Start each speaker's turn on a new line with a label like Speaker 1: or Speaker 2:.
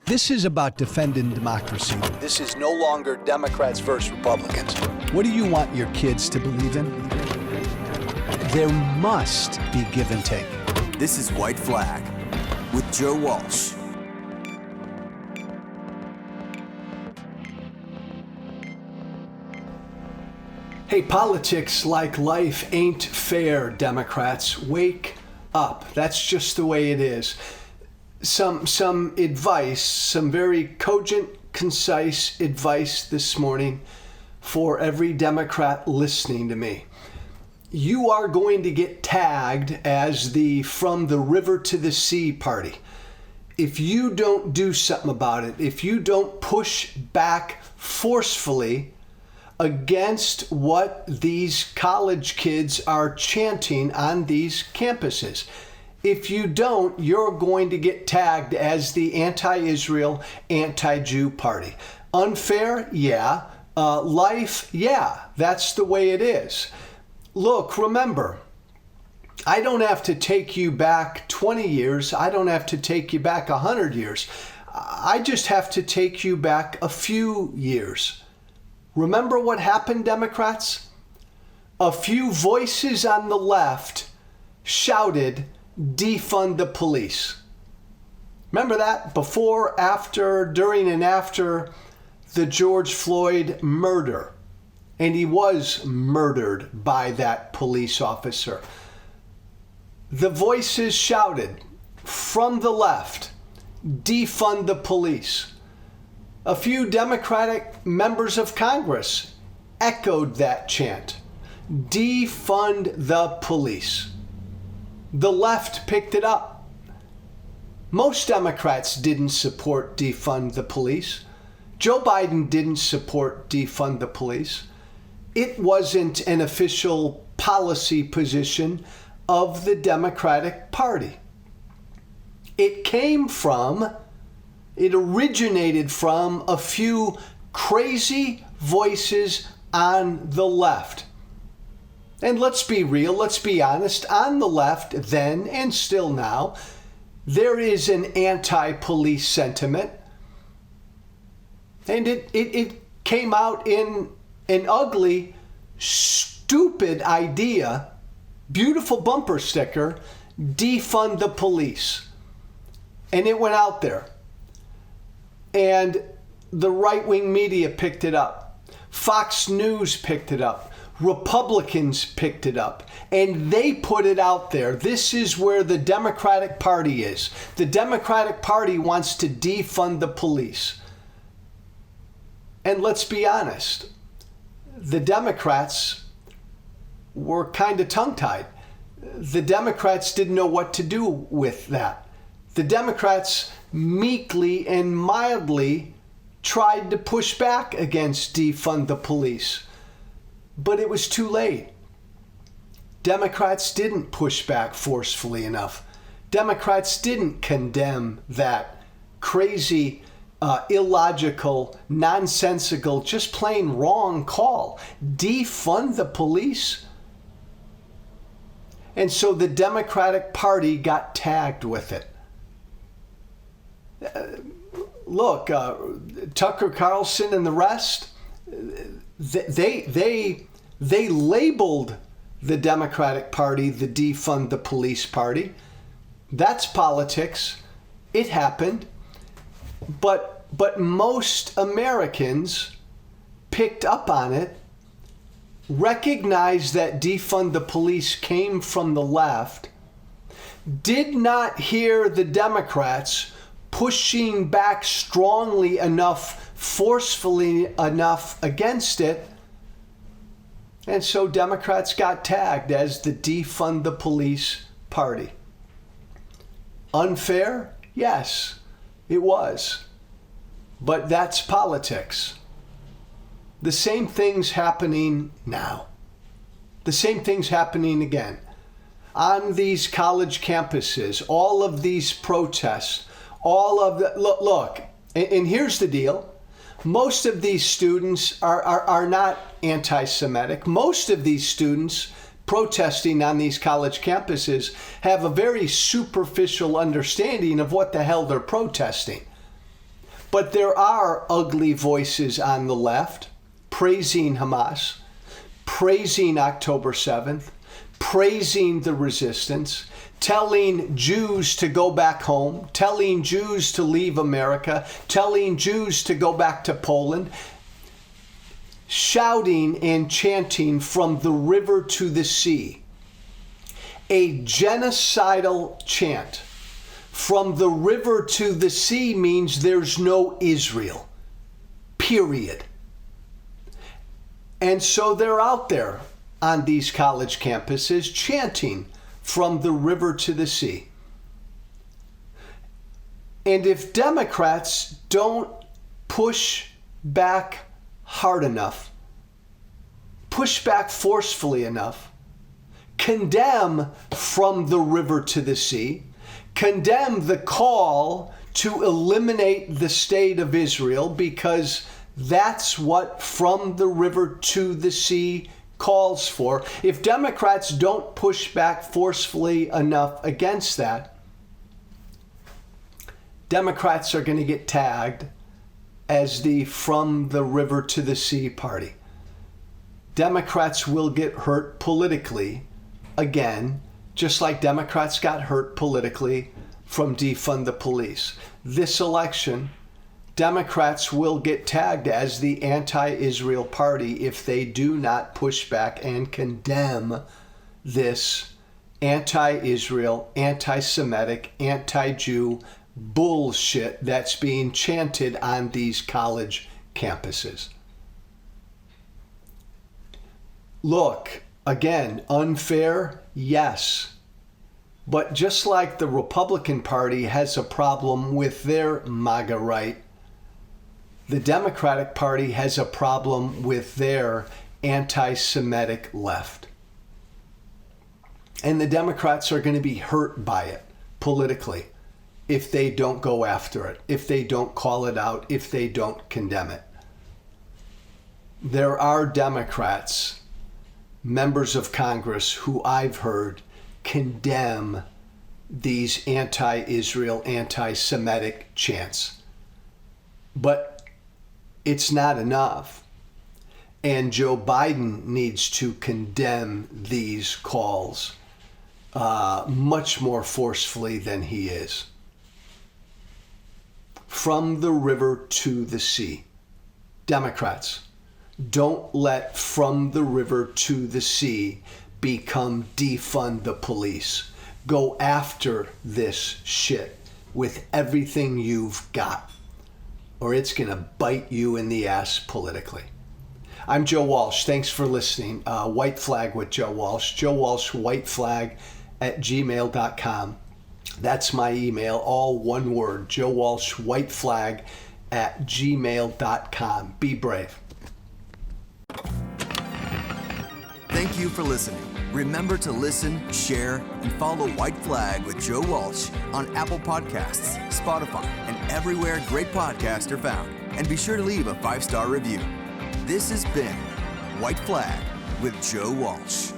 Speaker 1: This is about defending democracy. This is no longer Democrats versus Republicans. What do you want your kids to believe in? There must be give and take.
Speaker 2: This is White Flag with Joe Walsh.
Speaker 1: Hey, politics like life ain't fair, Democrats. Wake up. That's just the way it is. Some advice, some very cogent, concise advice this morning for every Democrat listening to me. You are going to get tagged as the From the River to the Sea party. If you don't do something about it, if you don't push back forcefully against what these college kids are chanting on these campuses, if you don't, you're going to get tagged as the anti-Israel, anti-Jew party. Unfair? Yeah. Life? Yeah. That's the way it is. Look, remember, I don't have to take you back 20 years. I don't have to take you back 100 years. I just have to take you back a few years. Remember what happened, Democrats? A few voices on the left shouted, defund the police. Remember that? Before, after, during, and after the George Floyd murder. And he was murdered by that police officer. The voices shouted from the left, defund the police. A few Democratic members of Congress echoed that chant, defund the police. The left picked it up. Most Democrats didn't support defund the police. Joe Biden didn't support defund the police. It wasn't an official policy position of the Democratic Party. It originated from a few crazy voices on the left. And let's be real, let's be honest, on the left then and still now, there is an anti-police sentiment. And it came out in an ugly, stupid idea, beautiful bumper sticker, defund the police. And it went out there. And the right-wing media picked it up. Fox News picked it up. Republicans picked it up, and they put it out there. This is where the Democratic Party is. The Democratic Party wants to defund the police. And let's be honest, the Democrats were kind of tongue-tied. The Democrats didn't know what to do with that. The Democrats meekly and mildly tried to push back against defund the police. But it was too late. Democrats didn't push back forcefully enough. Democrats didn't condemn that crazy, illogical, nonsensical, just plain wrong call. Defund the police. And so the Democratic Party got tagged with it. Look, Tucker Carlson and the rest, they labeled the Democratic Party the defund the police party. That's politics. It happened. But most Americans picked up on it, recognized that defund the police came from the left, did not hear the Democrats pushing back strongly enough, forcefully enough against it. And so Democrats got tagged as the defund the police party. Unfair? Yes, it was. But that's politics. The same thing's happening now. The same thing's happening again. On these college campuses, all of these protests, look, and here's the deal. Most of these students are not anti-Semitic. Most of these students protesting on these college campuses have a very superficial understanding of what the hell they're protesting. But there are ugly voices on the left praising Hamas, praising October 7th, praising the resistance, telling Jews to go back home, telling Jews to leave America, telling Jews to go back to Poland, shouting and chanting from the river to the sea. A genocidal chant from the river to the sea means there's no Israel, period. And so they're out there on these college campuses chanting from the river to the sea. And if Democrats don't push back hard enough, push back forcefully enough, condemn from the river to the sea, condemn the call to eliminate the state of Israel, because that's what from the river to the sea calls for. If Democrats don't push back forcefully enough against that, Democrats are going to get tagged as the from the river to the sea party. Democrats will get hurt politically again, just like Democrats got hurt politically from defund the police. This election, Democrats will get tagged as the anti-Israel party if they do not push back and condemn this anti-Israel, anti-Semitic, anti-Jew bullshit that's being chanted on these college campuses. Look, again, unfair, yes. But just like the Republican Party has a problem with their MAGA right, the Democratic Party has a problem with their anti-Semitic left. And the Democrats are going to be hurt by it politically if they don't go after it, if they don't call it out, if they don't condemn it. There are Democrats, members of Congress, who I've heard condemn these anti-Israel, anti-Semitic chants. But it's not enough. And Joe Biden needs to condemn these calls much more forcefully than he is. From the river to the sea. Democrats, don't let from the river to the sea become defund the police. Go after this shit with everything you've got, or it's going to bite you in the ass politically. I'm Joe Walsh. Thanks for listening. White Flag with Joe Walsh. Joe Walsh, whiteflag@gmail.com. That's my email, all one word. Joe Walsh, whiteflag@gmail.com. Be brave.
Speaker 2: Thank you for listening. Remember to listen, share, and follow White Flag with Joe Walsh on Apple Podcasts, Spotify, and everywhere great podcasts are found. And be sure to leave a 5-star review. This has been White Flag with Joe Walsh.